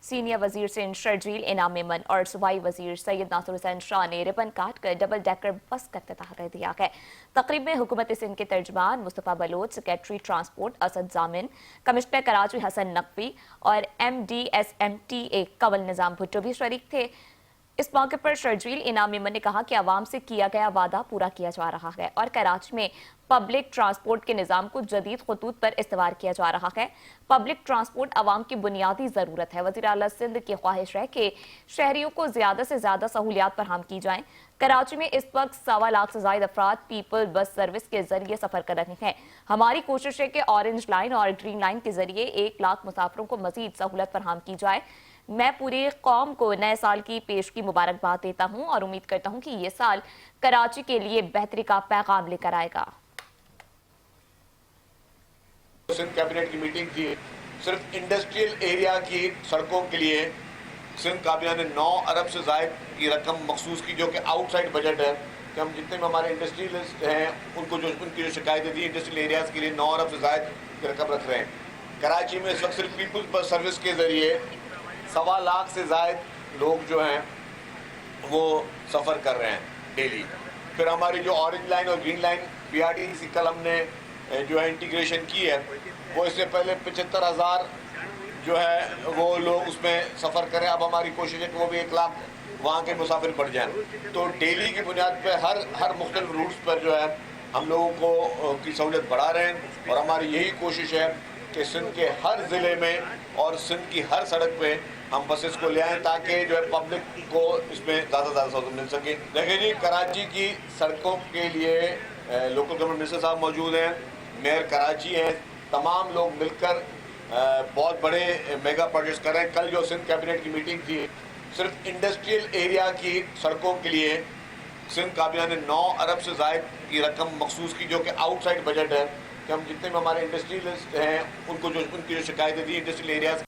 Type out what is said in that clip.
Senior वजीर सिंध शर्जील इनाम मेमन और सूबाई वजीर सैयद नासिर हुसैन शाह ने रिबन काट कर डबल डेकर बस का इफ्तिताह कर दिया है। तकरीब में हुकूमत सिंध के तर्जमान Mustafa Baloch, secretary transport Asad Jamin, commissioner Karachi Hasan Naqvi और MDSMTA कवल निजाम भुट्टो भी शरीक थे। इस मौके पर शर्जील इनाम मेमन ने कहा कि आवाम से किया गया वादा पूरा किया जा रहा है और कराची में पब्लिक ट्रांसपोर्ट के निजाम को जदीद खतूत पर इस्तेमाल किया जा रहा है। पब्लिक ट्रांसपोर्ट आवाम की बुनियादी जरूरत है। वज़ीर आला सिंध की ख्वाहिश है कि शहरियों को ज्यादा से ज्यादा सहूलियात फराहम की जाएं। कराची में इस वक्त 1.25 लाख से ज्यादा अफराद पीपल बस सर्विस के जरिए सफर कर रहे हैं। हमारी कोशिश है कि ऑरेंज लाइन और ग्रीन लाइन के जरिए 1 लाख मुसाफिरों को मजीद सहूलत फराहम की जाए। मैं पूरी कौम को नए साल की पेश की मुबारकबाद देता हूं और उम्मीद करता हूं कि ये साल कराची के लिए बेहतरी का पैगाम लेकर आएगा। सिंध कैबिनेट की मीटिंग थी। सिर्फ इंडस्ट्रियल एरिया की सड़कों के लिए सिंध काबिना ने 9 अरब से ज़ायद की रकम मखसूस की, जो कि आउटसाइड बजट है। कि हम जितने भी हमारे इंडस्ट्रियलिस्ट हैं उनकी जो शिकायतें थी इंडस्ट्रियल एरियाज़ के लिए 9 अरब से ज़ायद की रकम रख रहे हैं। कराची में इस वक्त सिर्फ पीपल्स बस सर्विस के ज़रिए 1.25 लाख से ज़ायद लोग जो हैं वो सफ़र कर रहे हैं डेली। फिर हमारी जो ऑरेंज लाइन और ग्रीन लाइन BRTC कल हमने जो है इंटीग्रेशन की है, वो इससे पहले 75,000 जो है वो लोग उसमें सफ़र करें। अब हमारी कोशिश है कि वो भी 1 लाख वहाँ के मुसाफिर बढ़ जाएं। तो डेली की बुनियाद पे हर मुख्तलिफ रूट्स पर जो है हम लोगों को की सहूलियत बढ़ा रहे हैं। और हमारी यही कोशिश है कि सिंध के हर ज़िले में और सिंध की हर सड़क पे हम बसेस को ले आएँ, ताकि जो है पब्लिक को इसमें ज़्यादा से ज़्यादा सहूलत मिल सके। देखिए जी, कराची की सड़कों के लिए लोकल गवर्नमेंट मिनिस्टर साहब मौजूद हैं, मेयर कराची हैं, तमाम लोग मिलकर बहुत बड़े मेगा प्रोजेक्ट्स कर रहे हैं। कल जो सिंध कैबिनेट की मीटिंग थी, सिर्फ इंडस्ट्रियल एरिया की सड़कों के लिए सिंध काबिना ने 9 अरब से ज़ायद की रकम मखसूस की, जो कि आउटसाइड बजट है। कि हम जितने भी हमारे इंडस्ट्रियलिस्ट हैं उनकी जो शिकायतें थी इंडस्ट्रियल एरियाज़